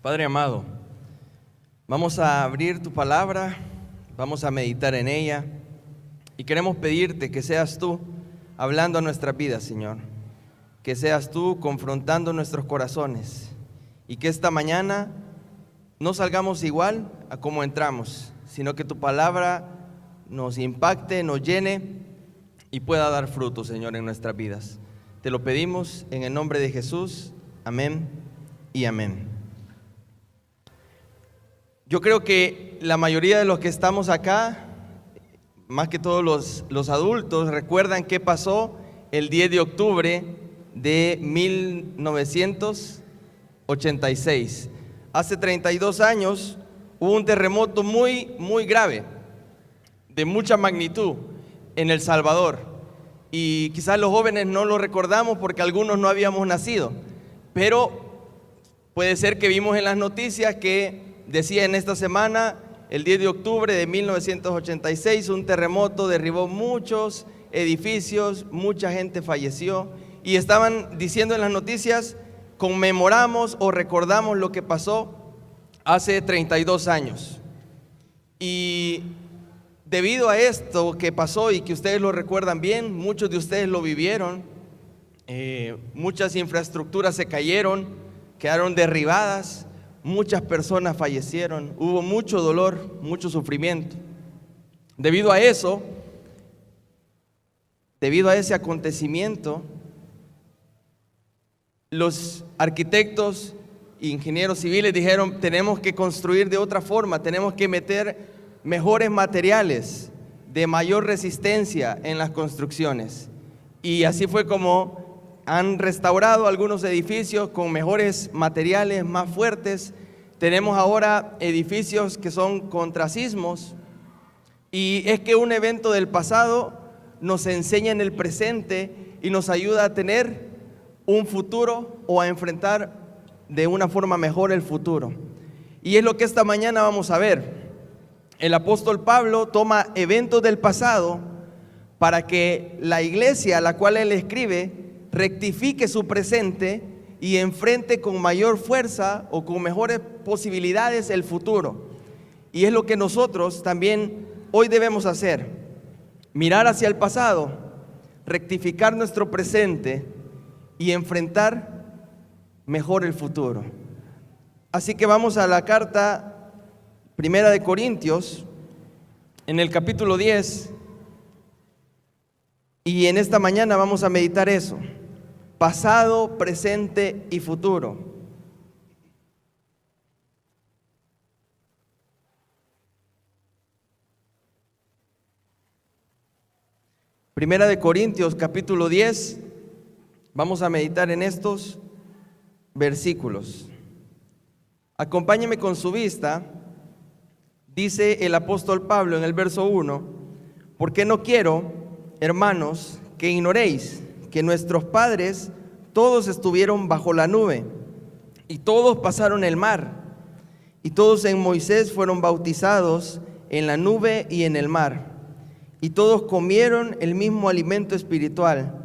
Padre amado, vamos a abrir tu palabra, vamos a meditar en ella y queremos pedirte que seas tú hablando a nuestras vidas, Señor, que seas tú confrontando nuestros corazones y que esta mañana no salgamos igual a como entramos, sino que tu palabra nos impacte, nos llene y pueda dar fruto, Señor, en nuestras vidas. Te lo pedimos en el nombre de Jesús, amén y amén. Yo creo que la mayoría de los que estamos acá, más que todos los adultos, recuerdan qué pasó el 10 de octubre de 1986. Hace 32 años hubo un terremoto muy grave, de mucha magnitud, en El Salvador. Y quizás los jóvenes no lo recordamos porque algunos no habíamos nacido, pero puede ser que vimos en las noticias que decía en esta semana, el 10 de octubre de 1986, un terremoto derribó muchos edificios, mucha gente falleció y estaban diciendo en las noticias, conmemoramos o recordamos lo que pasó hace 32 años. Y debido a esto que pasó y que ustedes lo recuerdan bien, muchos de ustedes lo vivieron, muchas infraestructuras se cayeron, quedaron derribadas, muchas personas fallecieron, hubo mucho dolor, mucho sufrimiento. Debido a eso, debido a ese acontecimiento, los arquitectos e ingenieros civiles dijeron, tenemos que construir de otra forma, tenemos que meter mejores materiales de mayor resistencia en las construcciones. Y así fue como han restaurado algunos edificios con mejores materiales, más fuertes. Tenemos ahora edificios que son contra sismos. Y es que un evento del pasado nos enseña en el presente y nos ayuda a tener un futuro o a enfrentar de una forma mejor el futuro. Y es lo que esta mañana vamos a ver. El apóstol Pablo toma eventos del pasado para que la iglesia a la cual él escribe rectifique su presente y enfrente con mayor fuerza o con mejores posibilidades el futuro. Y es lo que nosotros también hoy debemos hacer, mirar hacia el pasado, rectificar nuestro presente y enfrentar mejor el futuro. Así que vamos a la carta Primera de Corintios, en el capítulo 10, y en esta mañana vamos a meditar eso. Pasado, presente y futuro. Primera de Corintios, capítulo 10. Vamos a meditar en estos versículos. Acompáñeme con su vista. Dice el apóstol Pablo en el verso 1: porque no quiero, hermanos, que ignoréis que nuestros padres todos estuvieron bajo la nube, y todos pasaron el mar, y todos en Moisés fueron bautizados en la nube y en el mar, y todos comieron el mismo alimento espiritual,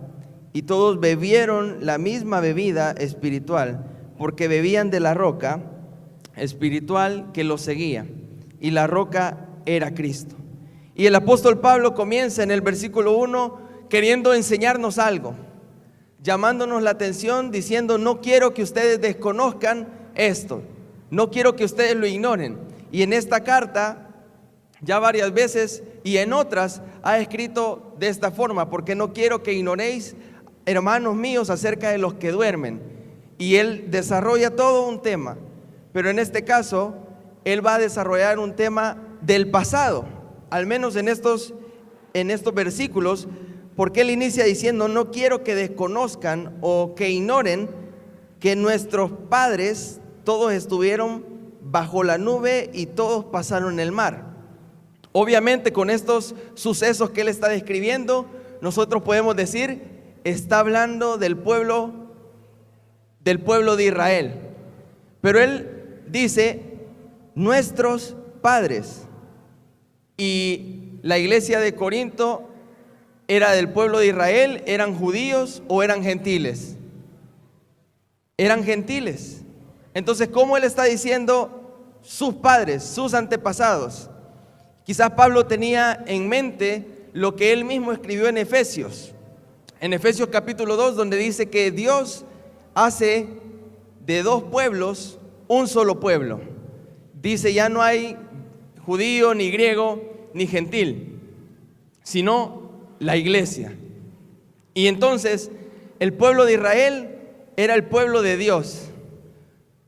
y todos bebieron la misma bebida espiritual, porque bebían de la roca espiritual que los seguía, y la roca era Cristo. Y el apóstol Pablo comienza en el versículo 1 queriendo enseñarnos algo, llamándonos la atención, diciendo, no quiero que ustedes desconozcan esto, no quiero que ustedes lo ignoren. Y en esta carta, ya varias veces y en otras, ha escrito de esta forma: porque no quiero que ignoréis, hermanos míos, acerca de los que duermen. Y él desarrolla todo un tema, pero en este caso, él va a desarrollar un tema del pasado, al menos en estos versículos, porque él inicia diciendo, no quiero que desconozcan o que ignoren que nuestros padres todos estuvieron bajo la nube y todos pasaron el mar. Obviamente con estos sucesos que él está describiendo, nosotros podemos decir, está hablando del pueblo de Israel. Pero él dice, nuestros padres. Y la iglesia de Corinto era del pueblo de Israel, ¿eran judíos o eran gentiles? Eran gentiles. Entonces, ¿cómo él está diciendo sus padres, sus antepasados? Quizás Pablo tenía en mente lo que él mismo escribió en Efesios capítulo 2, donde dice que Dios hace de dos pueblos un solo pueblo. Dice, ya no hay judío, ni griego, ni gentil, sino la iglesia. Y entonces el pueblo de Israel era el pueblo de Dios.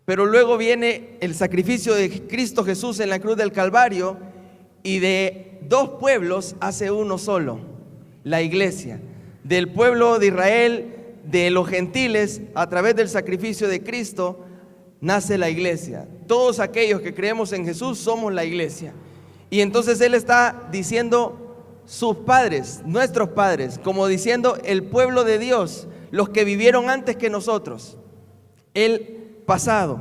Pero luego viene el sacrificio de Cristo Jesús en la cruz del Calvario, y de dos pueblos hace uno solo, la iglesia. Del pueblo de Israel, de los gentiles, a través del sacrificio de Cristo, nace la iglesia. Todos aquellos que creemos en Jesús somos la iglesia. Y entonces él está diciendo sus padres, nuestros padres, como diciendo el pueblo de Dios, los que vivieron antes que nosotros, el pasado.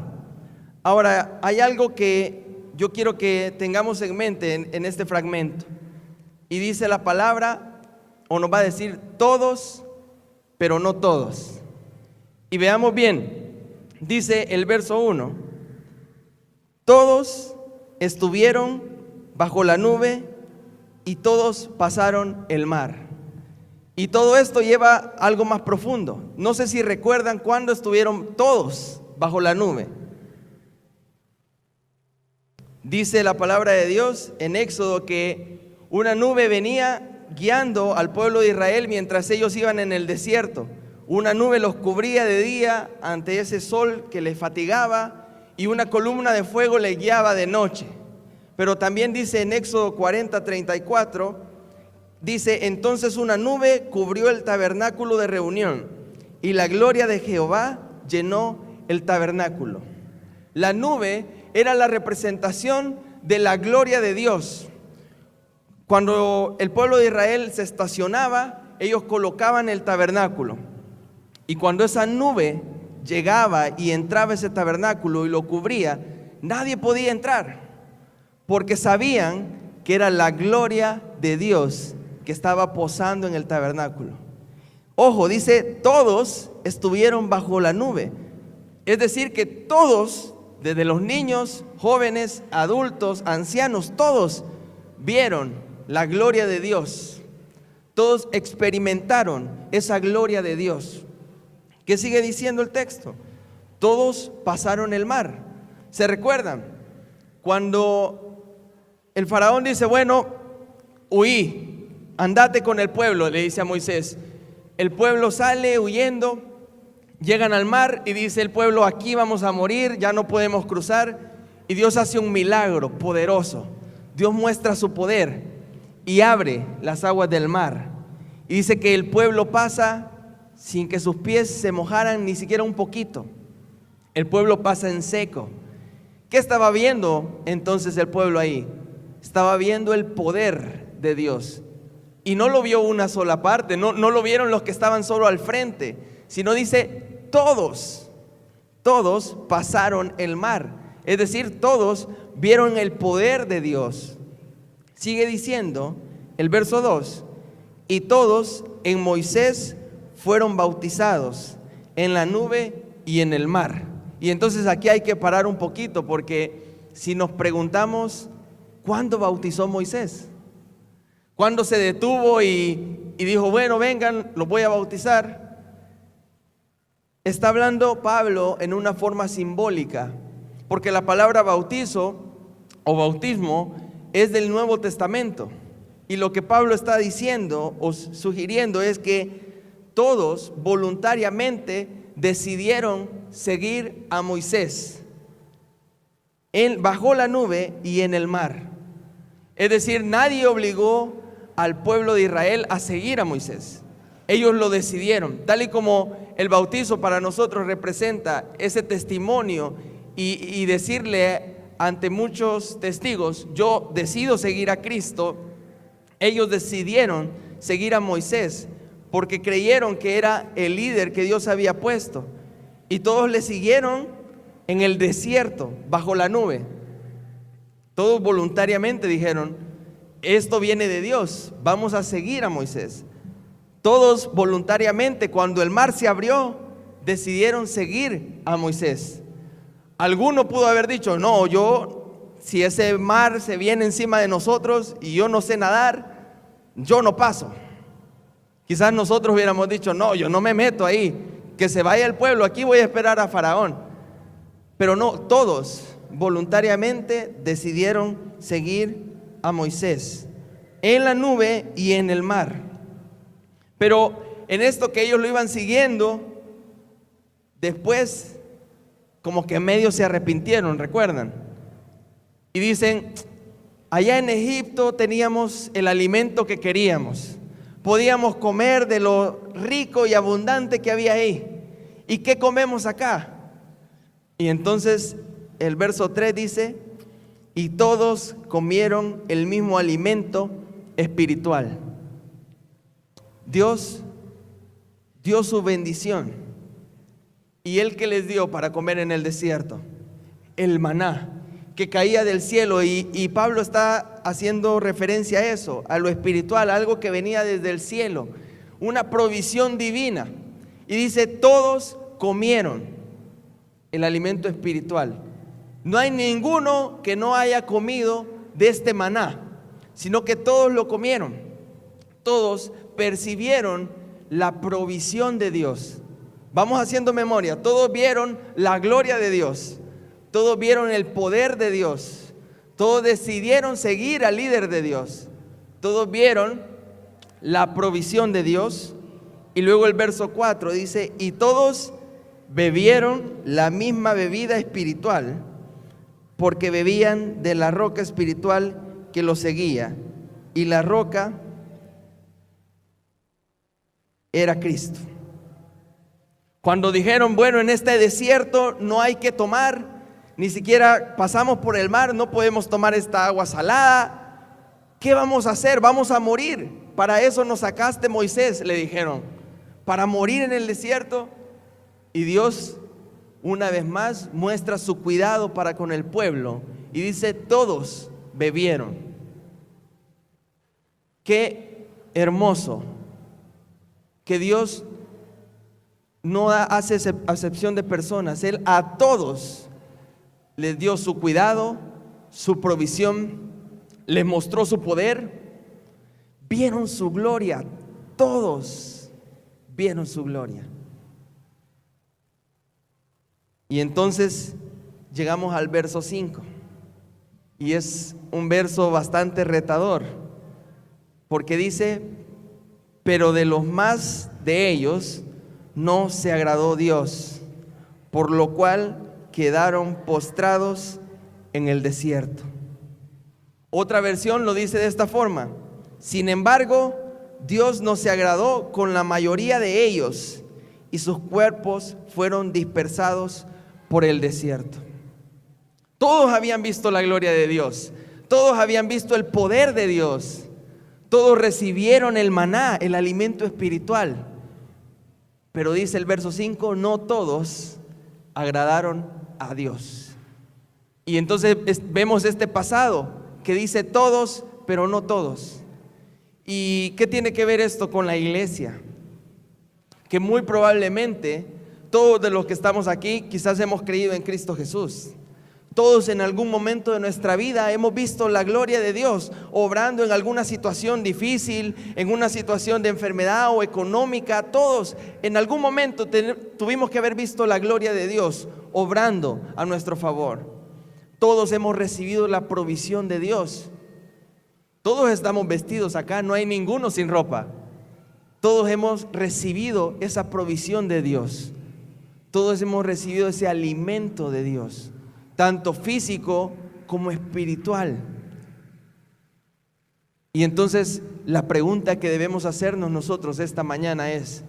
Ahora, hay algo que yo quiero que tengamos en mente en este fragmento. Y dice la palabra, o nos va a decir todos, pero no todos. Y veamos bien, dice el verso 1, todos estuvieron bajo la nube y todos pasaron el mar. Y todo esto lleva algo más profundo. No sé si recuerdan cuándo estuvieron todos bajo la nube. Dice la palabra de Dios en Éxodo que una nube venía guiando al pueblo de Israel mientras ellos iban en el desierto. Una nube los cubría de día ante ese sol que les fatigaba, y una columna de fuego les guiaba de noche. Pero también dice en Éxodo 40:34, dice, entonces una nube cubrió el tabernáculo de reunión y la gloria de Jehová llenó el tabernáculo. La nube era la representación de la gloria de Dios. Cuando el pueblo de Israel se estacionaba, ellos colocaban el tabernáculo. Y cuando esa nube llegaba y entraba a ese tabernáculo y lo cubría, nadie podía entrar, porque sabían que era la gloria de Dios que estaba posando en el tabernáculo. Ojo, dice, todos estuvieron bajo la nube. Es decir, que todos, desde los niños, jóvenes, adultos, ancianos, todos vieron la gloria de Dios. Todos experimentaron esa gloria de Dios. ¿Qué sigue diciendo el texto? Todos pasaron el mar. ¿Se recuerdan? Cuando el faraón dice, bueno, huí, andate con el pueblo, le dice a Moisés. El pueblo sale huyendo, llegan al mar y dice el pueblo, aquí vamos a morir, ya no podemos cruzar. Y Dios hace un milagro poderoso. Dios muestra su poder y abre las aguas del mar. Y dice que el pueblo pasa sin que sus pies se mojaran ni siquiera un poquito. El pueblo pasa en seco. ¿Qué estaba viendo entonces el pueblo ahí? Estaba viendo el poder de Dios. Y no lo vio una sola parte, no lo vieron los que estaban solo al frente, sino dice todos pasaron el mar. Es decir, todos vieron el poder de Dios. Sigue diciendo el verso 2, y todos en Moisés fueron bautizados en la nube y en el mar. Y entonces aquí hay que parar un poquito, porque si nos preguntamos, ¿cuándo bautizó Moisés? ¿Cuándo se detuvo y dijo, bueno, vengan, los voy a bautizar? Está hablando Pablo en una forma simbólica, porque la palabra bautizo o bautismo es del Nuevo Testamento. Y lo que Pablo está diciendo o sugiriendo es que todos voluntariamente decidieron seguir a Moisés bajo la nube y en el mar. Es decir, nadie obligó al pueblo de Israel a seguir a Moisés. Ellos lo decidieron, tal y como el bautizo para nosotros representa ese testimonio y decirle ante muchos testigos, yo decido seguir a Cristo. Ellos decidieron seguir a Moisés porque creyeron que era el líder que Dios había puesto, y todos le siguieron en el desierto bajo la nube. Todos voluntariamente dijeron, esto viene de Dios, vamos a seguir a Moisés. Todos voluntariamente, cuando el mar se abrió, decidieron seguir a Moisés. Alguno pudo haber dicho, no, si ese mar se viene encima de nosotros y yo no sé nadar, yo no paso. Quizás nosotros hubiéramos dicho, no, yo no me meto ahí, que se vaya el pueblo, aquí voy a esperar a Faraón. Pero no, todos voluntariamente decidieron seguir a Moisés en la nube y en el mar. Pero en esto que ellos lo iban siguiendo, después como que medio se arrepintieron, ¿recuerdan? Y dicen, allá en Egipto teníamos el alimento que queríamos, podíamos comer de lo rico y abundante que había ahí. ¿Y qué comemos acá? Y entonces el verso 3 dice, y todos comieron el mismo alimento espiritual. Dios dio su bendición. ¿Y él qué les dio para comer en el desierto? El maná que caía del cielo, y Pablo está haciendo referencia a eso, a lo espiritual, algo que venía desde el cielo, una provisión divina. Y dice, todos comieron el alimento espiritual. No hay ninguno que no haya comido de este maná, sino que todos lo comieron. Todos percibieron la provisión de Dios. Vamos haciendo memoria, todos vieron la gloria de Dios, todos vieron el poder de Dios, todos decidieron seguir al líder de Dios, todos vieron la provisión de Dios. Y luego el verso 4 dice, y todos bebieron la misma bebida espiritual, porque bebían de la roca espiritual que los seguía, y la roca era Cristo. Cuando dijeron, bueno, en este desierto no hay que tomar, ni siquiera pasamos por el mar, no podemos tomar esta agua salada, ¿qué vamos a hacer? Vamos a morir. Para eso nos sacaste, Moisés, le dijeron, para morir en el desierto. Y Dios una vez más muestra su cuidado para con el pueblo y dice, todos bebieron. Qué hermoso que Dios no hace acepción de personas. Él a todos les dio su cuidado, su provisión, les mostró su poder, vieron su gloria, todos vieron su gloria. Y entonces llegamos al verso 5, y es un verso bastante retador, porque dice, pero de los más de ellos no se agradó Dios, por lo cual quedaron postrados en el desierto. Otra versión lo dice de esta forma, sin embargo, Dios no se agradó con la mayoría de ellos, y sus cuerpos fueron dispersados por el desierto. Todos habían visto la gloria de Dios, todos habían visto el poder de Dios, todos recibieron el maná, el alimento espiritual. Pero dice el verso 5, no todos agradaron a Dios. Y entonces vemos este pasado que dice todos, pero no todos. ¿Y qué tiene que ver esto con la iglesia? Que muy probablemente todos de los que estamos aquí quizás hemos creído en Cristo Jesús. Todos en algún momento de nuestra vida hemos visto la gloria de Dios obrando en alguna situación difícil, en una situación de enfermedad o económica. Todos en algún momento tuvimos que haber visto la gloria de Dios obrando a nuestro favor. Todos hemos recibido la provisión de Dios. Todos estamos vestidos acá, no hay ninguno sin ropa. Todos hemos recibido esa provisión de Dios. Todos hemos recibido ese alimento de Dios, tanto físico como espiritual. Y entonces la pregunta que debemos hacernos nosotros esta mañana es,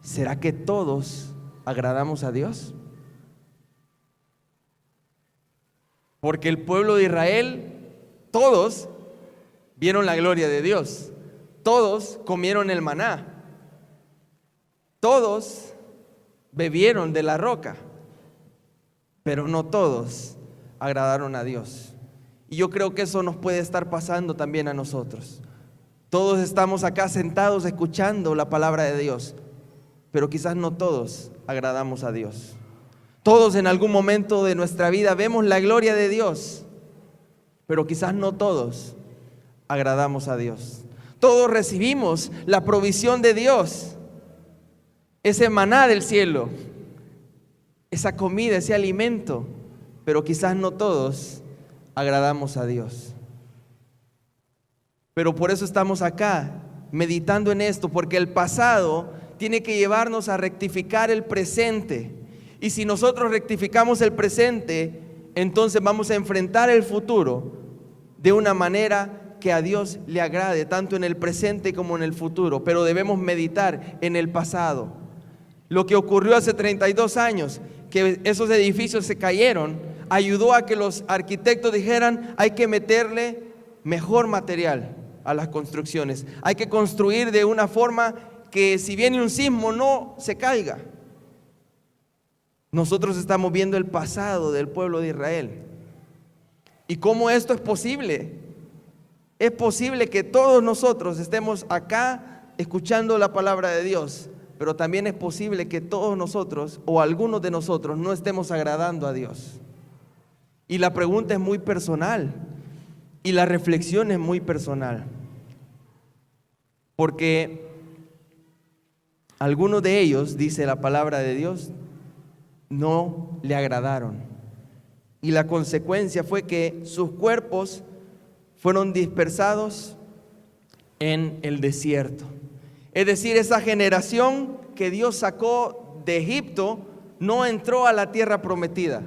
¿será que todos agradamos a Dios? Porque el pueblo de Israel, todos vieron la gloria de Dios, todos comieron el maná, todos bebieron de la roca, pero no todos agradaron a Dios. Y yo creo que eso nos puede estar pasando también a nosotros. Todos estamos acá sentados escuchando la palabra de Dios, pero quizás no todos agradamos a Dios. Todos en algún momento de nuestra vida vemos la gloria de Dios, pero quizás no todos agradamos a Dios. Todos recibimos la provisión de Dios, ese maná del cielo, esa comida, ese alimento, pero quizás no todos agradamos a Dios. Pero por eso estamos acá, meditando en esto, porque el pasado tiene que llevarnos a rectificar el presente. Y si nosotros rectificamos el presente, entonces vamos a enfrentar el futuro de una manera que a Dios le agrade, tanto en el presente como en el futuro. Pero debemos meditar en el pasado. Lo que ocurrió hace 32 años, que esos edificios se cayeron, ayudó a que los arquitectos dijeran: hay que meterle mejor material a las construcciones. Hay que construir de una forma que si viene un sismo no se caiga. Nosotros estamos viendo el pasado del pueblo de Israel. ¿Y cómo esto es posible? Es posible que todos nosotros estemos acá escuchando la palabra de Dios, pero también es posible que todos nosotros o algunos de nosotros no estemos agradando a Dios. Y la pregunta es muy personal y la reflexión es muy personal, porque algunos de ellos, dice la palabra de Dios, no le agradaron. Y la consecuencia fue que sus cuerpos fueron dispersados en el desierto. Es decir, esa generación que Dios sacó de Egipto no entró a la tierra prometida.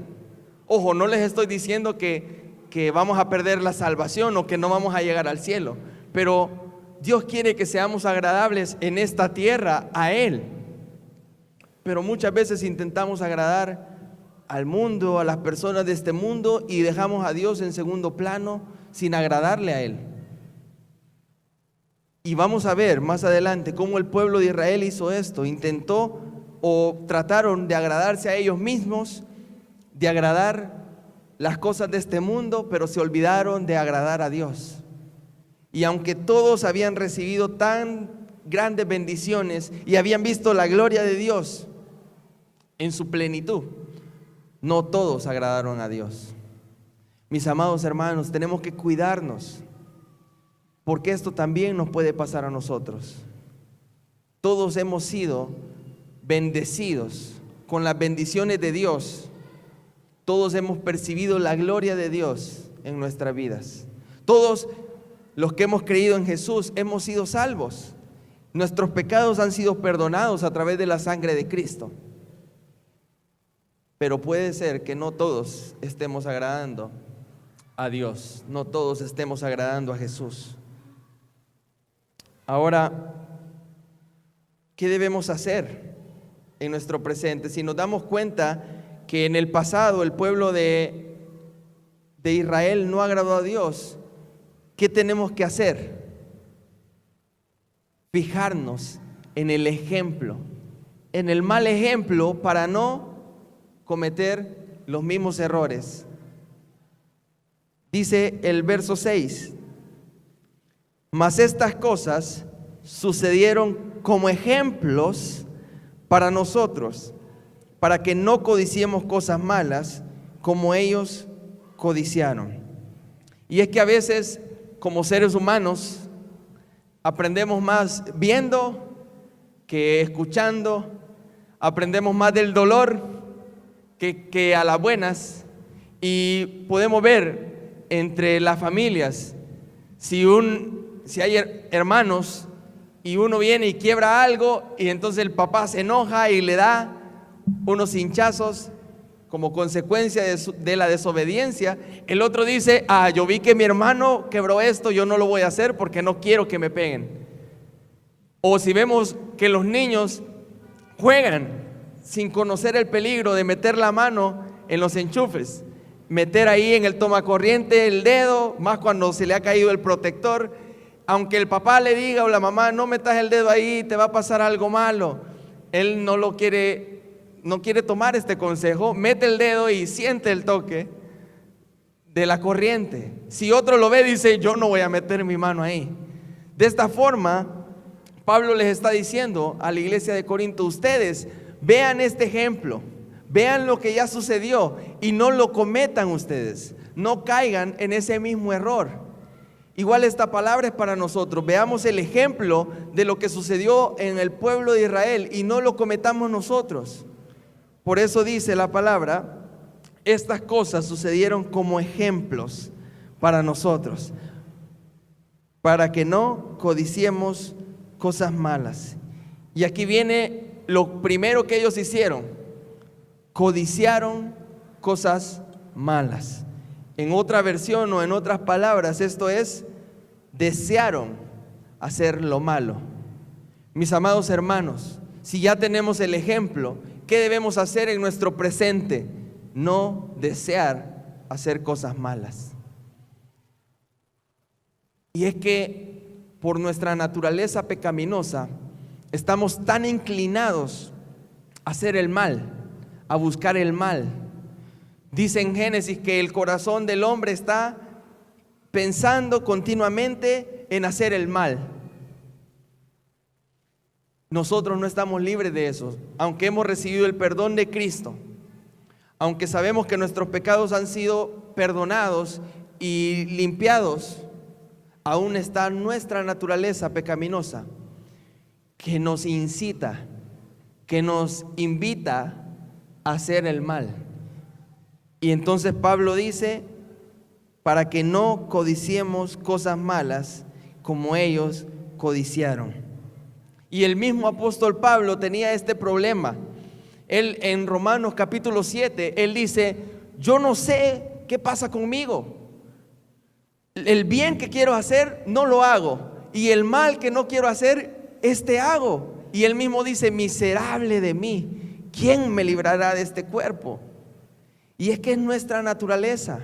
Ojo, no les estoy diciendo que vamos a perder la salvación o que no vamos a llegar al cielo, pero Dios quiere que seamos agradables en esta tierra a Él. Pero muchas veces intentamos agradar al mundo, a las personas de este mundo, y dejamos a Dios en segundo plano sin agradarle a Él. Y vamos a ver más adelante cómo el pueblo de Israel hizo esto. Intentó o trataron de agradarse a ellos mismos, de agradar las cosas de este mundo, pero se olvidaron de agradar a Dios. Y aunque todos habían recibido tan grandes bendiciones y habían visto la gloria de Dios en su plenitud, no todos agradaron a Dios. Mis amados hermanos, tenemos que cuidarnos, porque esto también nos puede pasar a nosotros. Todos hemos sido bendecidos con las bendiciones de Dios. Todos hemos percibido la gloria de Dios en nuestras vidas. Todos los que hemos creído en Jesús hemos sido salvos. Nuestros pecados han sido perdonados a través de la sangre de Cristo. Pero puede ser que no todos estemos agradando a Dios, no todos estemos agradando a Jesús. Ahora, ¿qué debemos hacer en nuestro presente? Si nos damos cuenta que en el pasado el pueblo de Israel no agradó a Dios, ¿qué tenemos que hacer? Fijarnos en el ejemplo, en el mal ejemplo, para no cometer los mismos errores. Dice el verso 6: mas estas cosas sucedieron como ejemplos para nosotros, para que no codiciemos cosas malas como ellos codiciaron. Y es que a veces, como seres humanos, aprendemos más viendo que escuchando, aprendemos más del dolor que a las buenas, y podemos ver entre las familias, si hay hermanos y uno viene y quiebra algo, y entonces el papá se enoja y le da unos hinchazos como consecuencia de la desobediencia, el otro dice: yo vi que mi hermano quebró esto, yo no lo voy a hacer porque no quiero que me peguen. O si vemos que los niños juegan sin conocer el peligro de meter la mano en los enchufes, meter ahí en el tomacorriente el dedo, más cuando se le ha caído el protector, aunque el papá le diga o la mamá: no metas el dedo ahí, te va a pasar algo malo, él no quiere tomar este consejo, mete el dedo y siente el toque de la corriente. Si otro lo ve, dice: yo no voy a meter mi mano ahí. De esta forma, Pablo les está diciendo a la iglesia de Corinto: ustedes vean este ejemplo, Vean lo que ya sucedió y no lo cometan ustedes. No caigan en ese mismo error. Igual esta palabra es para nosotros. Veamos el ejemplo de lo que sucedió en el pueblo de Israel y no lo cometamos nosotros. Por eso dice la palabra, estas cosas sucedieron como ejemplos para nosotros, para que no codiciemos cosas malas. Y aquí viene lo primero que ellos hicieron: codiciaron cosas malas. En otra versión o en otras palabras, esto es, desearon hacer lo malo. Mis amados hermanos, si ya tenemos el ejemplo, ¿qué debemos hacer en nuestro presente? No desear hacer cosas malas. Y es que por nuestra naturaleza pecaminosa estamos tan inclinados a hacer el mal, a buscar el mal. Dice en Génesis que el corazón del hombre está pensando continuamente en hacer el mal. Nosotros no estamos libres de eso, aunque hemos recibido el perdón de Cristo, aunque sabemos que nuestros pecados han sido perdonados y limpiados. Aún está nuestra naturaleza pecaminosa que nos incita, que nos invita a hacer el mal. Y entonces Pablo dice, para que no codiciemos cosas malas como ellos codiciaron. Y el mismo apóstol Pablo tenía este problema. Él en Romanos capítulo 7, él dice, yo no sé qué pasa conmigo. El bien que quiero hacer no lo hago, y el mal que no quiero hacer, este hago. Y él mismo dice, miserable de mí, ¿quién me librará de este cuerpo? Y es que es nuestra naturaleza.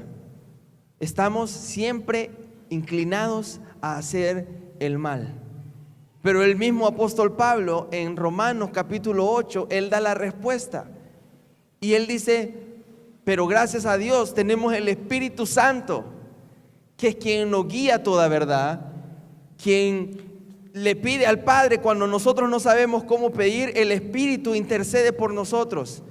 Estamos siempre inclinados a hacer el mal. Pero el mismo apóstol Pablo en Romanos capítulo 8, él da la respuesta. Y él dice, pero gracias a Dios tenemos el Espíritu Santo, que es quien nos guía toda verdad, quien le pide al Padre cuando nosotros no sabemos cómo pedir, el Espíritu intercede por nosotros.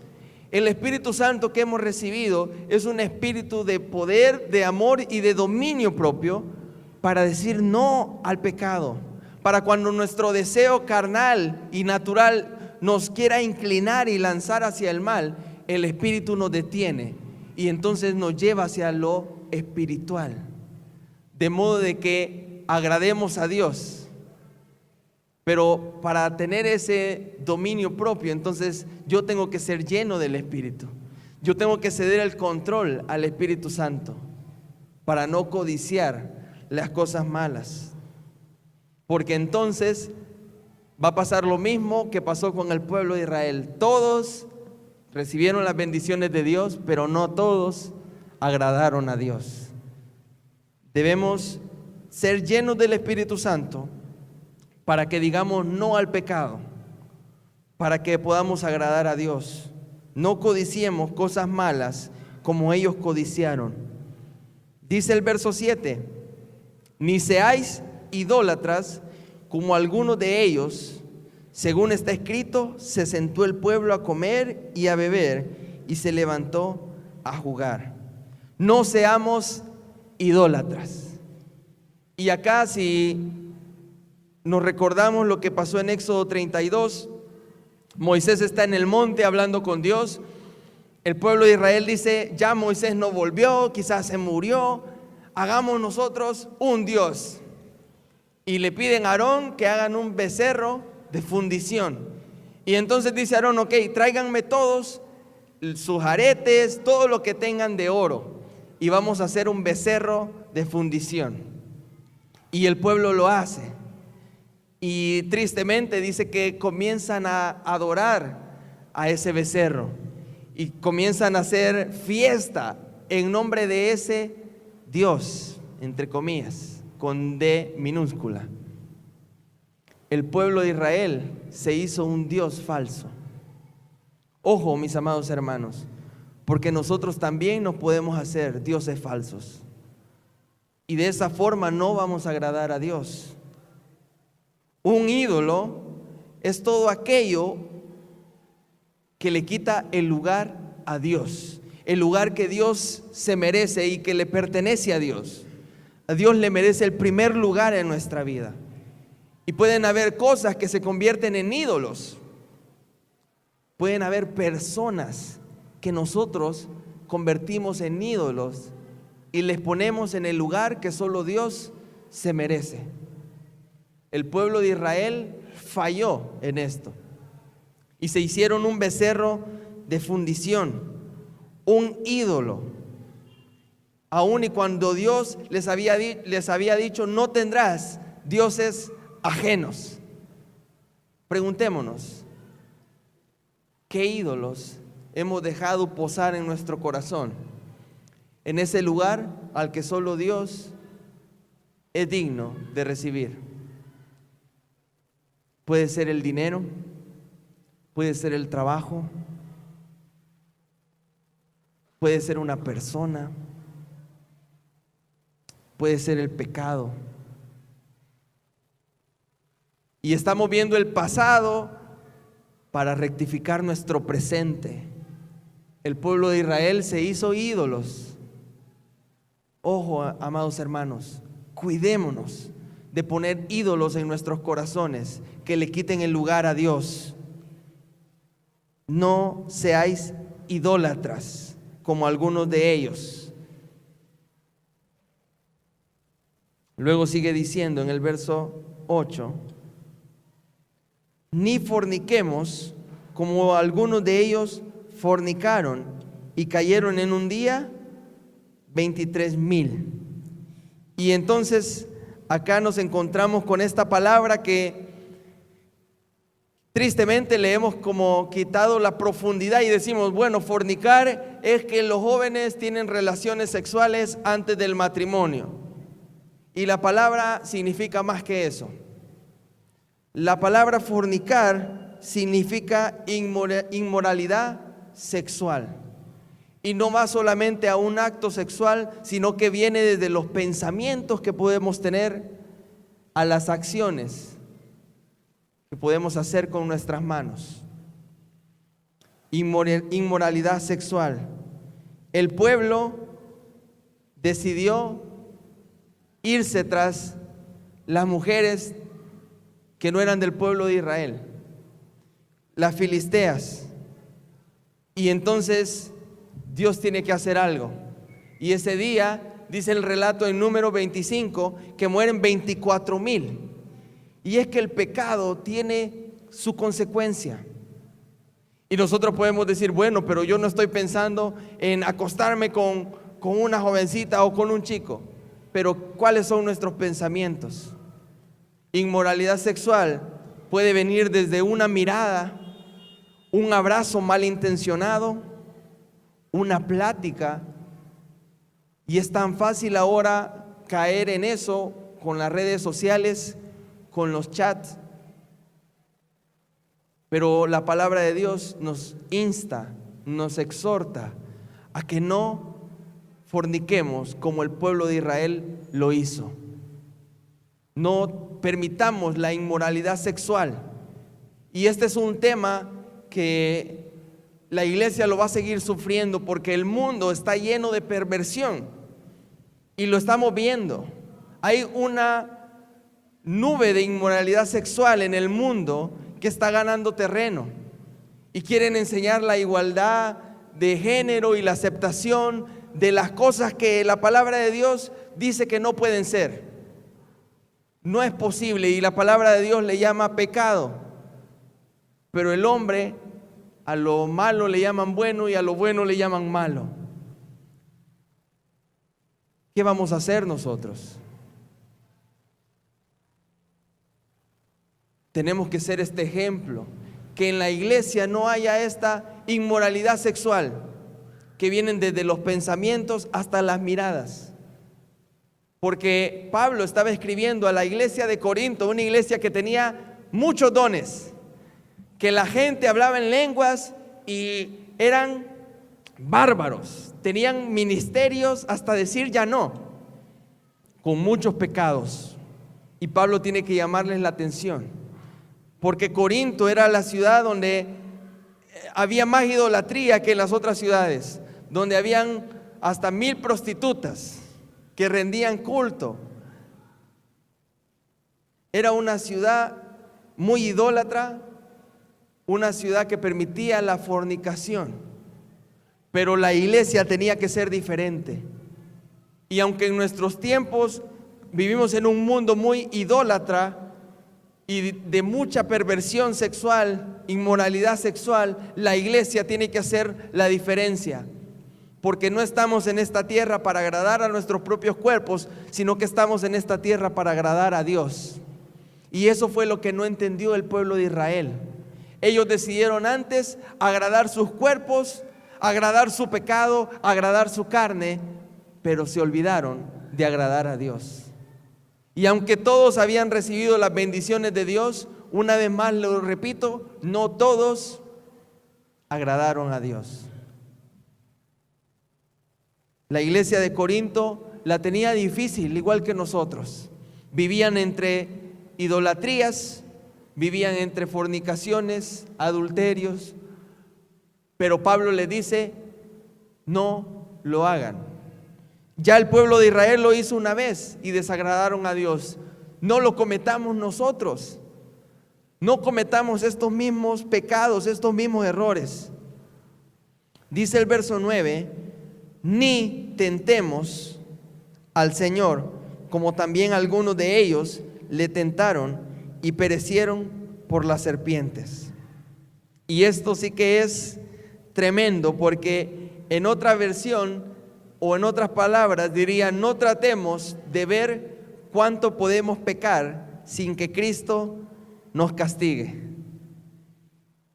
El Espíritu Santo que hemos recibido es un espíritu de poder, de amor y de dominio propio para decir no al pecado. Para cuando nuestro deseo carnal y natural nos quiera inclinar y lanzar hacia el mal, el Espíritu nos detiene y entonces nos lleva hacia lo espiritual. De modo de que agrademos a Dios. Pero para tener ese dominio propio, entonces yo tengo que ser lleno del Espíritu. Yo tengo que ceder el control al Espíritu Santo para no codiciar las cosas malas. Porque entonces va a pasar lo mismo que pasó con el pueblo de Israel. Todos recibieron las bendiciones de Dios, pero no todos agradaron a Dios. Debemos ser llenos del Espíritu Santo para que digamos no al pecado, para que podamos agradar a Dios. No codiciemos cosas malas como ellos codiciaron. Dice el verso 7, ni seáis idólatras como algunos de ellos, según está escrito, se sentó el pueblo a comer y a beber y se levantó a jugar. No seamos idólatras. Y acá si nos recordamos lo que pasó en Éxodo 32, Moisés está en el monte hablando con Dios. El pueblo de Israel dice, ya Moisés no volvió, quizás se murió, hagamos nosotros un Dios. Y le piden a Aarón que hagan un becerro de fundición. Y entonces dice Aarón, ok, tráiganme todos sus aretes, todo lo que tengan de oro, y vamos a hacer un becerro de fundición. Y el pueblo lo hace. Y tristemente dice que comienzan a adorar a ese becerro y comienzan a hacer fiesta en nombre de ese Dios, entre comillas, con D minúscula. El pueblo de Israel se hizo un Dios falso. Ojo, mis amados hermanos, porque nosotros también nos podemos hacer dioses falsos. Y de esa forma no vamos a agradar a Dios. Un ídolo es todo aquello que le quita el lugar a Dios, el lugar que Dios se merece y que le pertenece a Dios. A Dios le merece el primer lugar en nuestra vida. Y pueden haber cosas que se convierten en ídolos. Pueden haber personas que nosotros convertimos en ídolos y les ponemos en el lugar que solo Dios se merece. El pueblo de Israel falló en esto y se hicieron un becerro de fundición, un ídolo. Aun y cuando Dios les había dicho: no tendrás dioses ajenos. Preguntémonos, ¿qué ídolos hemos dejado posar en nuestro corazón? En ese lugar al que solo Dios es digno de recibir. Puede ser el dinero, puede ser el trabajo, puede ser una persona, puede ser el pecado. Y estamos viendo el pasado para rectificar nuestro presente. El pueblo de Israel se hizo ídolos. Ojo, amados hermanos, cuidémonos de poner ídolos en nuestros corazones que le quiten el lugar a Dios. No seáis idólatras como algunos de ellos. Luego sigue diciendo en el verso 8: ni forniquemos como algunos de ellos fornicaron y cayeron en un día 23,000. Y entonces acá nos encontramos con esta palabra que tristemente le hemos como quitado la profundidad y decimos: bueno, fornicar es que los jóvenes tienen relaciones sexuales antes del matrimonio. Y la palabra significa más que eso. La palabra fornicar significa inmoralidad sexual. Y no va solamente a un acto sexual, sino que viene desde los pensamientos que podemos tener a las acciones que podemos hacer con nuestras manos. Inmoralidad sexual. El pueblo decidió irse tras las mujeres que no eran del pueblo de Israel, las filisteas. Y entonces Dios tiene que hacer algo. Y ese día, dice el relato en número 25, que mueren 24,000. Y es que el pecado tiene su consecuencia. Y nosotros podemos decir: bueno, pero yo no estoy pensando en acostarme con una jovencita o con un chico. Pero ¿cuáles son nuestros pensamientos? Inmoralidad sexual puede venir desde una mirada, un abrazo malintencionado, una plática. Y es tan fácil ahora caer en eso con las redes sociales, con los chats. Pero la palabra de Dios nos insta, nos exhorta a que no forniquemos como el pueblo de Israel lo hizo. No permitamos la inmoralidad sexual. Y este es un tema que la iglesia lo va a seguir sufriendo, porque el mundo está lleno de perversión y lo estamos viendo. Hay una nube de inmoralidad sexual en el mundo que está ganando terreno y quieren enseñar la igualdad de género y la aceptación de las cosas que la palabra de Dios dice que no pueden ser. No es posible, y la palabra de Dios le llama pecado. Pero el hombre, a lo malo le llaman bueno y a lo bueno le llaman malo. ¿Qué vamos a hacer nosotros? Tenemos que ser este ejemplo, que en la iglesia no haya esta inmoralidad sexual que vienen desde los pensamientos hasta las miradas. Porque Pablo estaba escribiendo a la iglesia de Corinto, una iglesia que tenía muchos dones, que la gente hablaba en lenguas y eran bárbaros, tenían ministerios hasta decir ya no, con muchos pecados. Y Pablo tiene que llamarles la atención, porque Corinto era la ciudad donde había más idolatría que en las otras ciudades, donde habían hasta 1000 prostitutas que rendían culto. Era una ciudad muy idólatra, una ciudad que permitía la fornicación, pero la iglesia tenía que ser diferente. Y aunque en nuestros tiempos vivimos en un mundo muy idólatra y de mucha perversión sexual, inmoralidad sexual, la iglesia tiene que hacer la diferencia, porque no estamos en esta tierra para agradar a nuestros propios cuerpos, sino que estamos en esta tierra para agradar a Dios. Y eso fue lo que no entendió el pueblo de Israel. Ellos decidieron antes agradar sus cuerpos, agradar su pecado, agradar su carne, pero se olvidaron de agradar a Dios. Y aunque todos habían recibido las bendiciones de Dios, una vez más lo repito, no todos agradaron a Dios. La iglesia de Corinto la tenía difícil, igual que nosotros. Vivían entre idolatrías, vivían entre fornicaciones, adulterios, pero Pablo les dice, no lo hagan. Ya el pueblo de Israel lo hizo una vez y desagradaron a Dios. No lo cometamos nosotros. No cometamos estos mismos pecados, estos mismos errores. Dice el verso 9, ni tentemos al Señor, como también algunos de ellos le tentaron y perecieron por las serpientes. Y esto sí que es tremendo, porque en otra versión o en otras palabras diría, no tratemos de ver cuánto podemos pecar sin que Cristo nos castigue.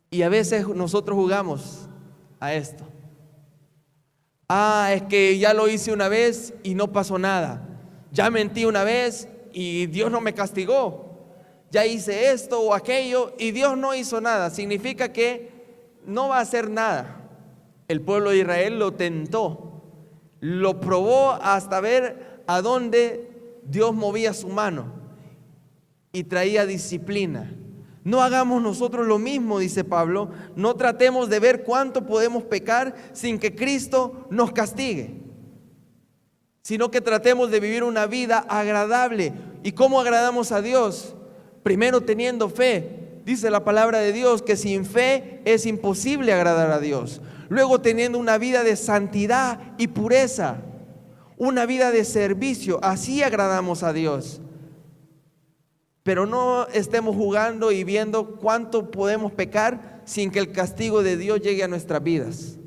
Y a veces nosotros jugamos a esto. Es que ya lo hice una vez y no pasó nada. Ya mentí una vez y Dios no me castigó. Ya hice esto o aquello y Dios no hizo nada. Significa que no va a hacer nada. El pueblo de Israel lo tentó. Lo probó hasta ver a dónde Dios movía su mano y traía disciplina. No hagamos nosotros lo mismo, dice Pablo. No tratemos de ver cuánto podemos pecar sin que Cristo nos castigue, sino que tratemos de vivir una vida agradable. ¿Y cómo agradamos a Dios? Primero teniendo fe. Dice la palabra de Dios que sin fe es imposible agradar a Dios. Luego teniendo una vida de santidad y pureza, una vida de servicio, así agradamos a Dios. Pero no estemos jugando y viendo cuánto podemos pecar sin que el castigo de Dios llegue a nuestras vidas.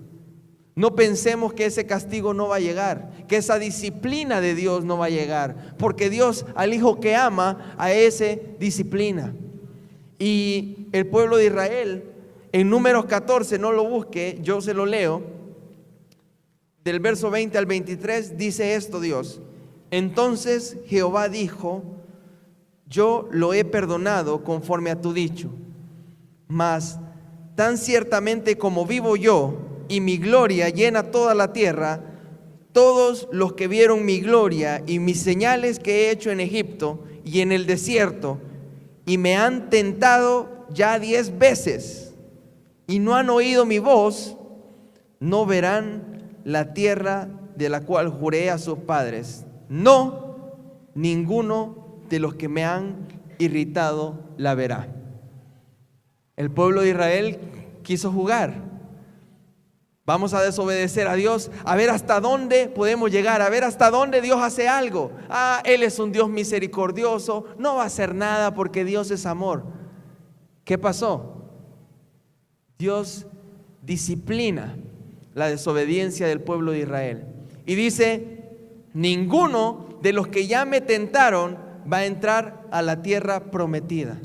No pensemos que ese castigo no va a llegar, que esa disciplina de Dios no va a llegar, porque Dios al hijo que ama, a ese disciplina. Y el pueblo de Israel, en Números 14, no lo busque, yo se lo leo, del verso 20 al 23, dice esto Dios: entonces Jehová dijo, yo lo he perdonado conforme a tu dicho, mas tan ciertamente como vivo yo y mi gloria llena toda la tierra, todos los que vieron mi gloria y mis señales que he hecho en Egipto y en el desierto, y me han tentado ya 10 veces, y no han oído mi voz, no verán la tierra de la cual juré a sus padres. No, ninguno de los que me han irritado la verá. El pueblo de Israel quiso jugar. Vamos a desobedecer a Dios, a ver hasta dónde podemos llegar, a ver hasta dónde Dios hace algo. Él es un Dios misericordioso, no va a hacer nada porque Dios es amor. ¿Qué pasó? Dios disciplina la desobediencia del pueblo de Israel. Y dice, ninguno de los que ya me tentaron va a entrar a la tierra prometida.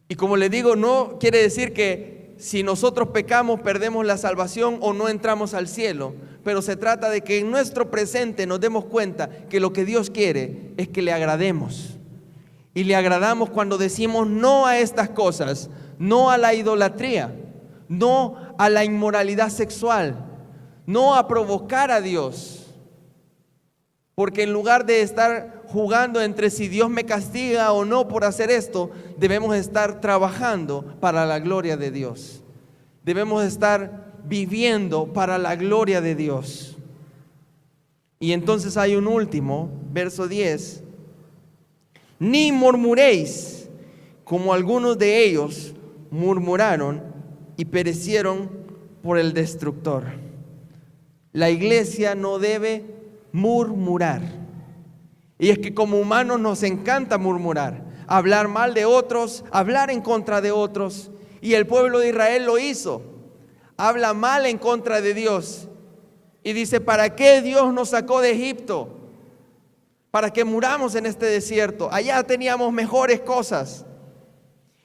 Y como les digo, no quiere decir que si nosotros pecamos perdemos la salvación o no entramos al cielo, pero se trata de que en nuestro presente nos demos cuenta que lo que Dios quiere es que le agrademos. Y le agradamos cuando decimos no a estas cosas, no a la idolatría, no a la inmoralidad sexual, no a provocar a Dios. Porque en lugar de estar jugando entre si Dios me castiga o no por hacer esto, debemos estar trabajando para la gloria de Dios. debemos estar viviendo para la gloria de Dios. Y entonces hay un último, verso 10. Ni murmuréis, como algunos de ellos murmuraron y perecieron por el destructor. La iglesia no debe murmurar. Y es que como humanos nos encanta murmurar, hablar mal de otros, hablar en contra de otros. Y el pueblo de Israel lo hizo. Habla mal en contra de Dios. Y dice, ¿para qué Dios nos sacó de Egipto? Para que muramos en este desierto. Allá teníamos mejores cosas.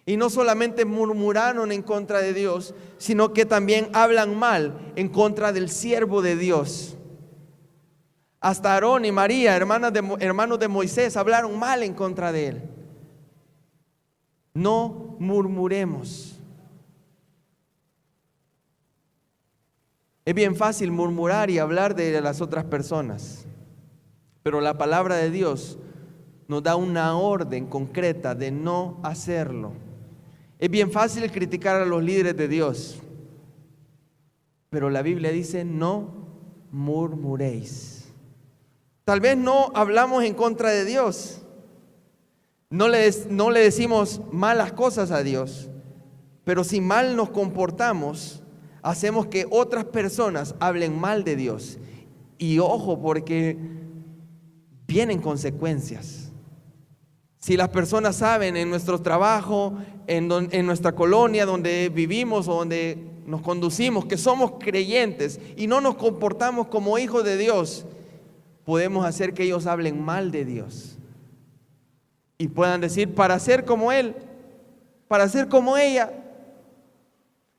Y no solamente murmuraron en contra de Dios, sino que también hablan mal en contra del siervo de Dios. Hasta Aarón y María, hermanos de Moisés, hablaron mal en contra de él. No murmuremos. Es bien fácil murmurar y hablar de las otras personas, pero la palabra de Dios nos da una orden concreta de no hacerlo. Es bien fácil criticar a los líderes de Dios, pero la Biblia dice no murmuréis. Tal vez no hablamos en contra de Dios, no le decimos malas cosas a Dios, pero si mal nos comportamos, hacemos que otras personas hablen mal de Dios. Y ojo, porque vienen consecuencias. Si las personas saben en nuestro trabajo, en nuestra colonia donde vivimos o donde nos conducimos, que somos creyentes y no nos comportamos como hijos de Dios, podemos hacer que ellos hablen mal de Dios y puedan decir, para ser como Él, para ser como ella.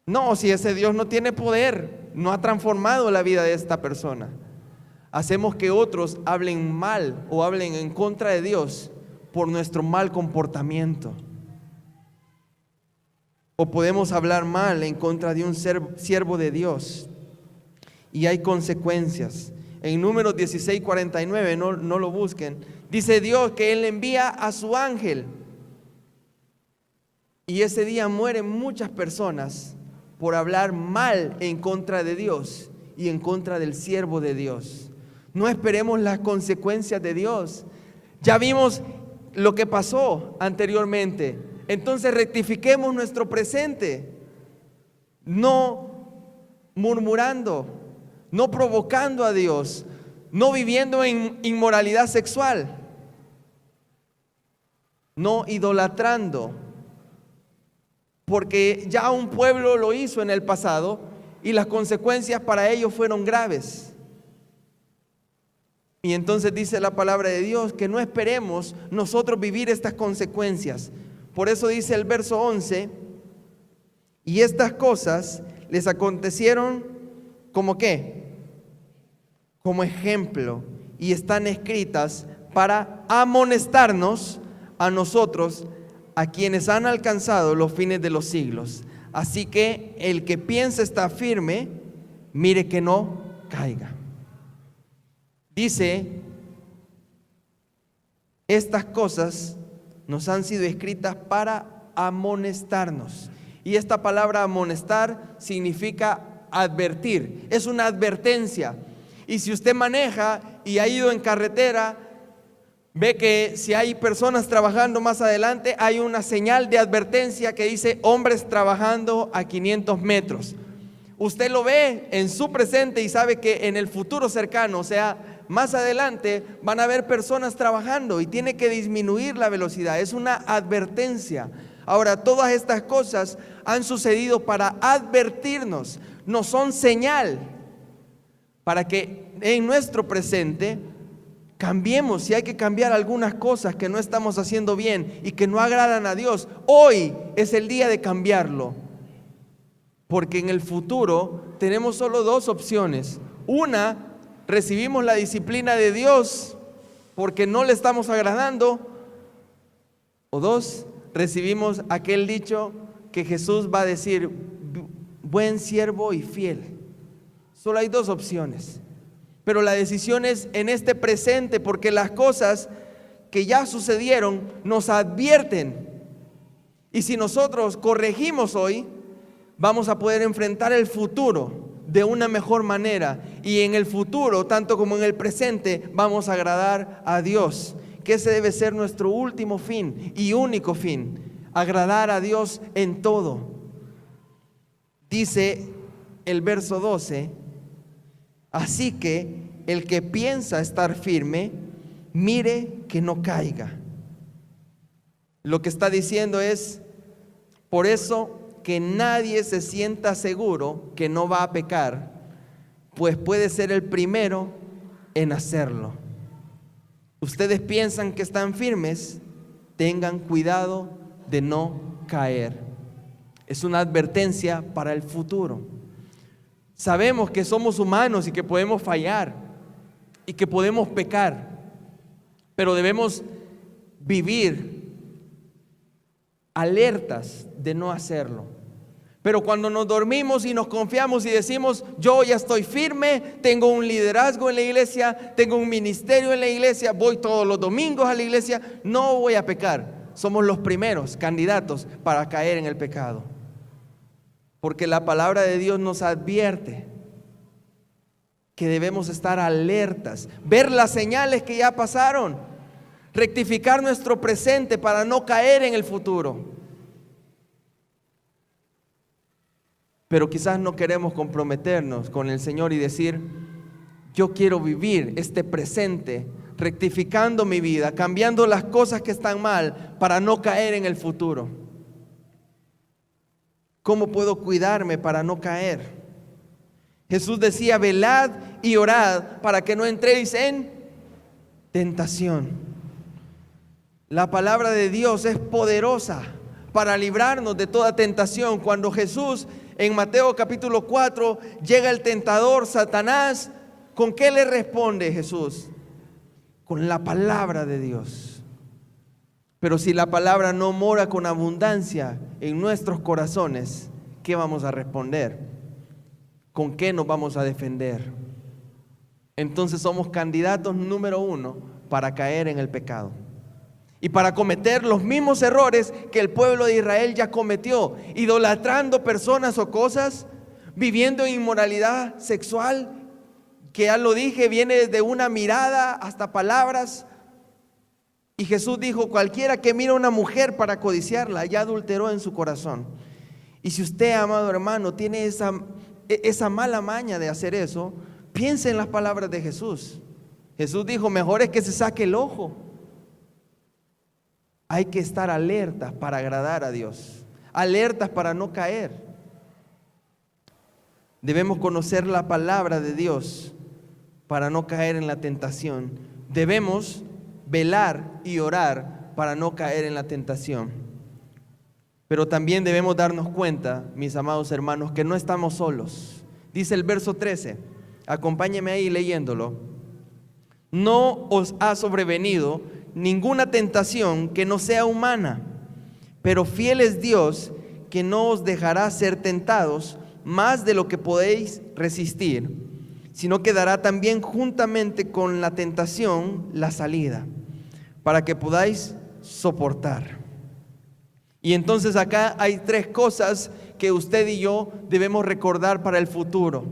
No, si ese Dios no tiene poder, no ha transformado la vida de esta persona. Hacemos que otros hablen mal o hablen en contra de Dios por nuestro mal comportamiento. O podemos hablar mal en contra de un siervo de Dios y hay consecuencias. En Números 16:49, no lo busquen, dice Dios que Él envía a su ángel y ese día mueren muchas personas por hablar mal en contra de Dios y en contra del siervo de Dios. No esperemos las consecuencias de Dios. Ya vimos lo que pasó anteriormente. Entonces rectifiquemos nuestro presente. No murmurando, no provocando a Dios, no viviendo en inmoralidad sexual, no idolatrando. Porque ya un pueblo lo hizo en el pasado y las consecuencias para ellos fueron graves. Y entonces dice la palabra de Dios que no esperemos nosotros vivir estas consecuencias. Por eso dice el verso 11, y estas cosas les acontecieron como ¿qué? Como ejemplo, y están escritas para amonestarnos a nosotros, a quienes han alcanzado los fines de los siglos. Así que el que piensa estar firme, mire que no caiga. Dice, estas cosas nos han sido escritas para amonestarnos. Y esta palabra amonestar significa advertir, es una advertencia. Y si usted maneja y ha ido en carretera, ve que si hay personas trabajando más adelante, hay una señal de advertencia que dice hombres trabajando a 500 metros. Usted lo ve en su presente y sabe que en el futuro cercano, o sea, más adelante, van a haber personas trabajando y tiene que disminuir la velocidad. Es una advertencia. Ahora, todas estas cosas han sucedido para advertirnos, no son señal para que en nuestro presente cambiemos. Si hay que cambiar algunas cosas que no estamos haciendo bien y que no agradan a Dios, hoy es el día de cambiarlo. Porque en el futuro tenemos solo dos opciones. Una, recibimos la disciplina de Dios porque no le estamos agradando. O dos, recibimos aquel dicho que Jesús va a decir, buen siervo y fiel. Solo hay dos opciones. Pero la decisión es en este presente, porque las cosas que ya sucedieron nos advierten. Y si nosotros corregimos hoy, vamos a poder enfrentar el futuro de una mejor manera. Y en el futuro, tanto como en el presente, vamos a agradar a Dios. Que ese debe ser nuestro último fin y único fin. Agradar a Dios en todo. Dice el verso 12: así que el que piensa estar firme, mire que no caiga. Lo que está diciendo es, por eso que nadie se sienta seguro que no va a pecar, pues puede ser el primero en hacerlo. Ustedes piensan que están firmes, tengan cuidado de no caer. Es una advertencia para el futuro. Sabemos que somos humanos y que podemos fallar y que podemos pecar, pero debemos vivir alertas de no hacerlo. Pero cuando nos dormimos y nos confiamos y decimos, yo ya estoy firme, tengo un liderazgo en la iglesia, tengo un ministerio en la iglesia, voy todos los domingos a la iglesia, no voy a pecar. Somos los primeros candidatos para caer en el pecado. Porque la palabra de Dios nos advierte que debemos estar alertas, ver las señales que ya pasaron, rectificar nuestro presente para no caer en el futuro. Pero quizás no queremos comprometernos con el Señor y decir, yo quiero vivir este presente, rectificando mi vida, cambiando las cosas que están mal para no caer en el futuro. ¿Cómo puedo cuidarme para no caer? Jesús decía, velad y orad para que no entréis en tentación. La palabra de Dios es poderosa para librarnos de toda tentación. Cuando Jesús, en Mateo capítulo 4, llega el tentador, Satanás, ¿con qué le responde Jesús? Con la palabra de Dios. Pero si la palabra no mora con abundancia en nuestros corazones, ¿qué vamos a responder? ¿Con qué nos vamos a defender? Entonces somos candidatos número 1 para caer en el pecado y para cometer los mismos errores que el pueblo de Israel ya cometió, idolatrando personas o cosas, viviendo en inmoralidad sexual, que ya lo dije, viene desde una mirada hasta palabras. Y Jesús dijo, cualquiera que mira a una mujer para codiciarla, ya adulteró en su corazón. Y si usted, amado hermano, tiene esa mala maña de hacer eso, piense en las palabras de Jesús. Jesús dijo, mejor es que se saque el ojo. Hay que estar alertas para agradar a Dios, alertas para no caer. Debemos conocer la palabra de Dios para no caer en la tentación. Debemos velar y orar para no caer en la tentación. Pero también debemos darnos cuenta, mis amados hermanos, que no estamos solos. Dice el verso 13, acompáñeme ahí leyéndolo. No os ha sobrevenido ninguna tentación que no sea humana, pero fiel es Dios, que no os dejará ser tentados más de lo que podéis resistir, sino que dará también juntamente con la tentación la salida, para que podáis soportar. Y entonces acá hay 3 cosas que usted y yo debemos recordar para el futuro.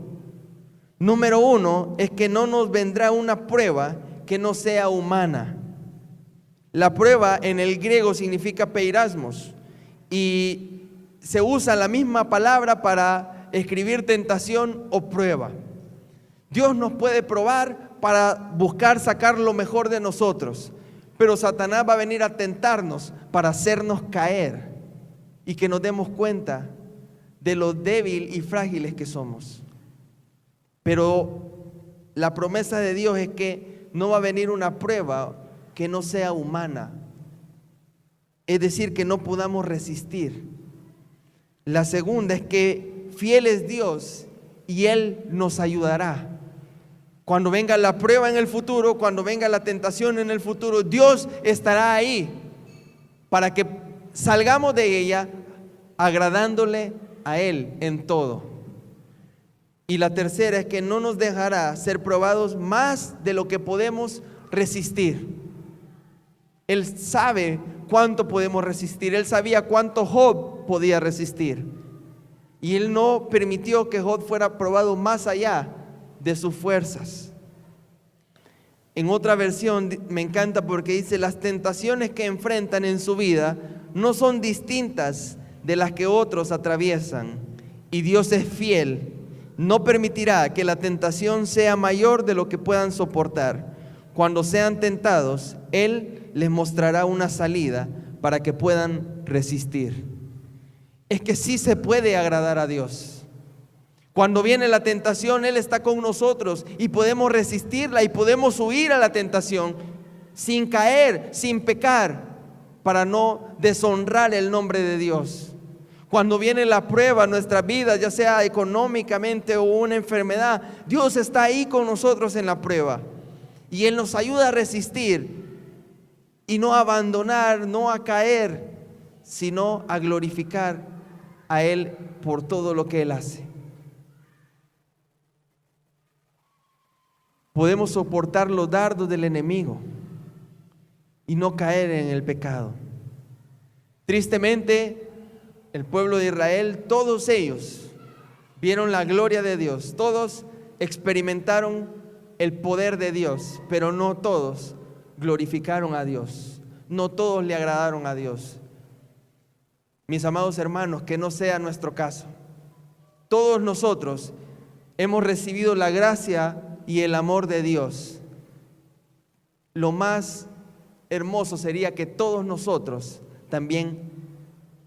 Número 1 es que no nos vendrá una prueba que no sea humana. La prueba en el griego significa peirasmos y se usa la misma palabra para escribir tentación o prueba. Dios nos puede probar para buscar sacar lo mejor de nosotros, pero Satanás va a venir a tentarnos para hacernos caer y que nos demos cuenta de lo débil y frágiles que somos. Pero la promesa de Dios es que no va a venir una prueba que no sea humana, es decir, que no podamos resistir. La segunda es que fiel es Dios y Él nos ayudará. Cuando venga la prueba en el futuro, cuando venga la tentación en el futuro, Dios estará ahí para que salgamos de ella agradándole a Él en todo. Y la tercera es que no nos dejará ser probados más de lo que podemos resistir. Él sabe cuánto podemos resistir. Él sabía cuánto Job podía resistir. Y Él no permitió que Job fuera probado más allá de sus fuerzas. En otra versión me encanta porque dice: las tentaciones que enfrentan en su vida no son distintas de las que otros atraviesan, y Dios es fiel, no permitirá que la tentación sea mayor de lo que puedan soportar. Cuando sean tentados, Él les mostrará una salida para que puedan resistir. Es que sí se puede agradar a Dios. Cuando viene la tentación, Él está con nosotros y podemos resistirla y podemos huir a la tentación sin caer, sin pecar, para no deshonrar el nombre de Dios. Cuando viene la prueba en nuestra vida, ya sea económicamente o una enfermedad, Dios está ahí con nosotros en la prueba y Él nos ayuda a resistir y no a abandonar, no a caer, sino a glorificar a Él por todo lo que Él hace. Podemos soportar los dardos del enemigo y no caer en el pecado. Tristemente, el pueblo de Israel, todos ellos vieron la gloria de Dios, todos experimentaron el poder de Dios, pero no todos glorificaron a Dios, no todos le agradaron a Dios. Mis amados hermanos, que no sea nuestro caso. Todos nosotros hemos recibido la gracia y el amor de Dios. Lo más hermoso sería que todos nosotros también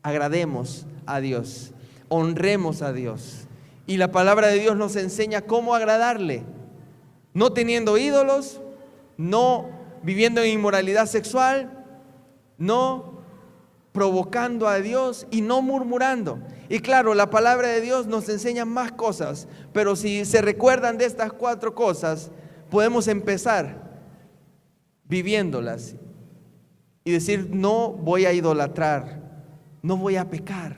agrademos a Dios, honremos a Dios. Y la palabra de Dios nos enseña cómo agradarle, no teniendo ídolos, no viviendo en inmoralidad sexual, no provocando a Dios y no murmurando. Y claro, la palabra de Dios nos enseña más cosas, pero si se recuerdan de estas 4 cosas, podemos empezar viviéndolas y decir: no voy a idolatrar, no voy a pecar.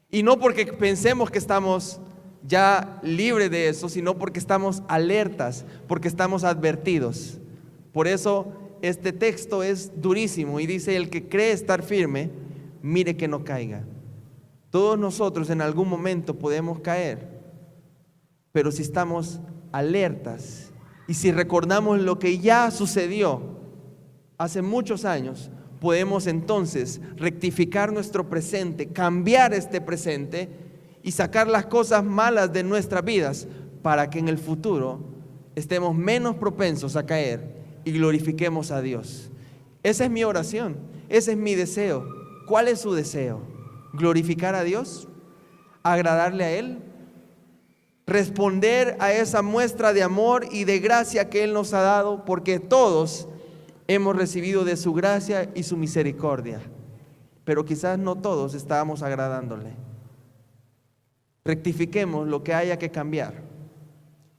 Y no porque pensemos que estamos ya libres de eso, sino porque estamos alertas, porque estamos advertidos. Por eso este texto es durísimo y dice: el que cree estar firme, mire que no caiga. Todos nosotros en algún momento podemos caer, pero si estamos alertas y si recordamos lo que ya sucedió hace muchos años, podemos entonces rectificar nuestro presente, cambiar este presente y sacar las cosas malas de nuestras vidas para que en el futuro estemos menos propensos a caer y glorifiquemos a Dios. Esa es mi oración, ese es mi deseo. ¿Cuál es su deseo? ¿Glorificar a Dios? ¿Agradarle a Él? ¿Responder a esa muestra de amor y de gracia que Él nos ha dado? Porque todos hemos recibido de su gracia y su misericordia, pero quizás no todos estábamos agradándole. Rectifiquemos lo que haya que cambiar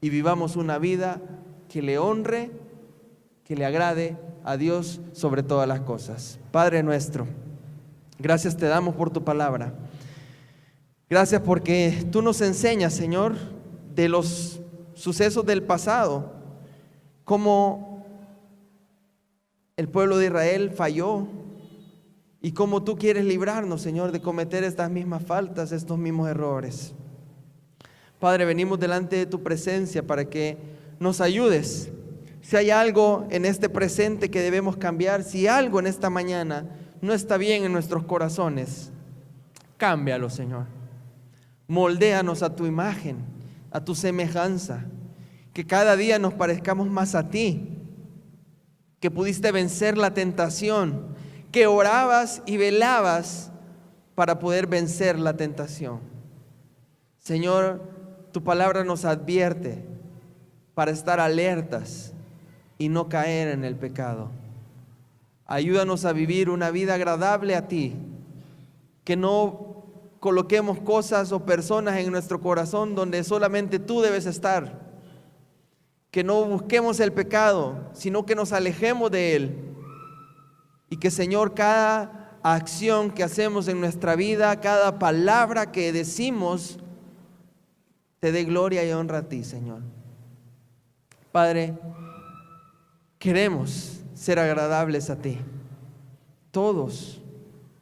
y vivamos una vida que le honre, que le agrade a Dios sobre todas las cosas. Padre nuestro, gracias te damos por tu palabra. Gracias porque tú nos enseñas, Señor, de los sucesos del pasado, cómo el pueblo de Israel falló y cómo tú quieres librarnos, Señor, de cometer estas mismas faltas, estos mismos errores. Padre, venimos delante de tu presencia para que nos ayudes. Si hay algo en este presente que debemos cambiar, si algo en esta mañana no está bien en nuestros corazones, cámbialo, Señor. Moldéanos a tu imagen, a tu semejanza, que cada día nos parezcamos más a ti, que pudiste vencer la tentación, que orabas y velabas para poder vencer la tentación. Señor, tu palabra nos advierte para estar alertas y no caer en el pecado. Ayúdanos a vivir una vida agradable a ti, que no coloquemos cosas o personas en nuestro corazón donde solamente tú debes estar, que no busquemos el pecado, sino que nos alejemos de él, y que, Señor, cada acción que hacemos en nuestra vida, cada palabra que decimos, te dé gloria y honra a ti, Señor. Padre, queremos ser agradables a ti, todos,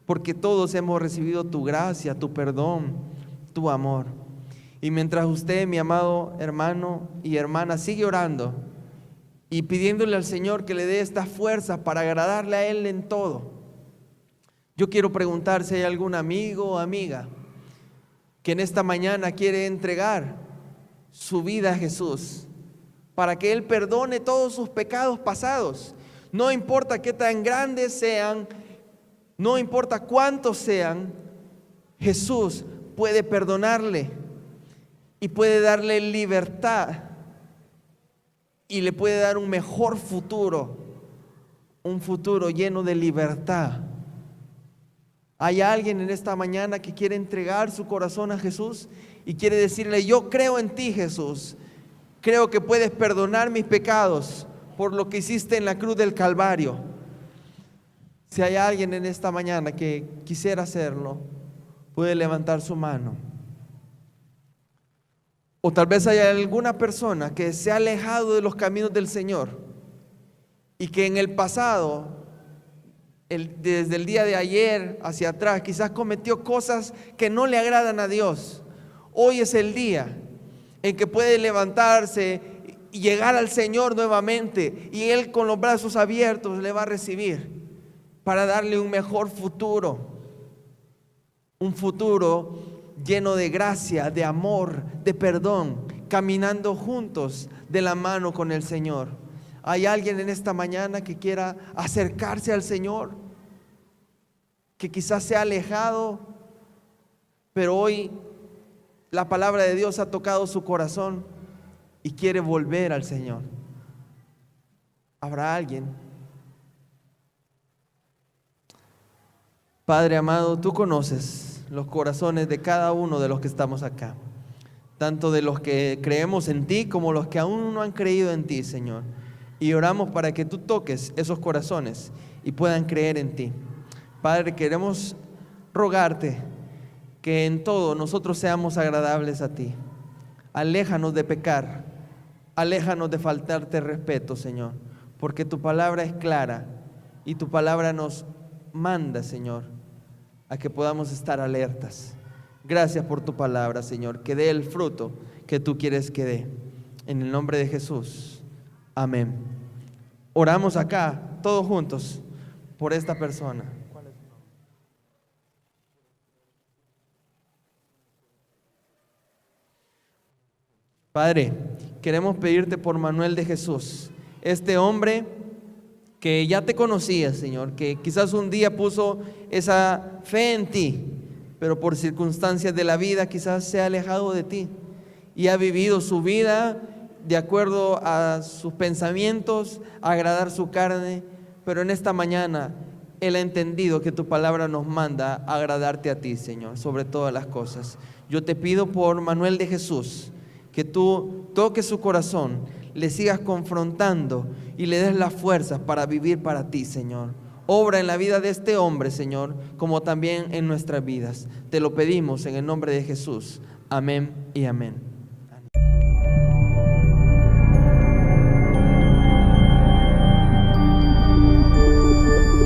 porque todos hemos recibido tu gracia, tu perdón, tu amor. Y mientras usted, mi amado hermano y hermana, sigue orando y pidiéndole al Señor que le dé estas fuerzas para agradarle a Él en todo, yo quiero preguntar si hay algún amigo o amiga que en esta mañana quiere entregar su vida a Jesús para que Él perdone todos sus pecados pasados. No importa qué tan grandes sean, no importa cuántos sean, Jesús puede perdonarle y puede darle libertad y le puede dar un mejor futuro, un futuro lleno de libertad. ¿Hay alguien en esta mañana que quiere entregar su corazón a Jesús y quiere decirle: yo creo en ti, Jesús, creo que puedes perdonar mis pecados por lo que hiciste en la cruz del Calvario? Si hay alguien en esta mañana que quisiera hacerlo, puede levantar su mano. O tal vez haya alguna persona que se ha alejado de los caminos del Señor y que en el pasado, desde el día de ayer hacia atrás, quizás cometió cosas que no le agradan a Dios. Hoy es el día en que puede levantarse y llegar al Señor nuevamente, y Él con los brazos abiertos le va a recibir para darle un mejor futuro, un futuro lleno de gracia, de amor, de perdón, caminando juntos de la mano con el Señor. ¿Hay alguien en esta mañana que quiera acercarse al Señor, que quizás se ha alejado, pero hoy la palabra de Dios ha tocado su corazón y quiere volver al Señor? ¿Habrá alguien? Padre amado, tú conoces los corazones de cada uno de los que estamos acá, tanto de los que creemos en ti como los que aún no han creído en ti, Señor. Y oramos para que tú toques esos corazones y puedan creer en ti. Padre, queremos rogarte que en todo nosotros seamos agradables a ti. Aléjanos de pecar, aléjanos de faltarte respeto, Señor, porque tu palabra es clara y tu palabra nos manda, Señor, a que podamos estar alertas. Gracias por tu palabra, Señor, que dé el fruto que tú quieres que dé. En el nombre de Jesús, amén. Oramos acá, todos juntos, por esta persona. Padre, queremos pedirte por Manuel de Jesús, este hombre que ya te conocía, Señor, que quizás un día puso esa fe en ti, pero por circunstancias de la vida quizás se ha alejado de ti y ha vivido su vida de acuerdo a sus pensamientos, a agradar su carne, pero en esta mañana él ha entendido que tu palabra nos manda a agradarte a ti, Señor, sobre todas las cosas. Yo te pido por Manuel de Jesús, que tú toques su corazón, le sigas confrontando y le des las fuerzas para vivir para ti, Señor. Obra en la vida de este hombre, Señor, como también en nuestras vidas. Te lo pedimos en el nombre de Jesús. Amén y amén.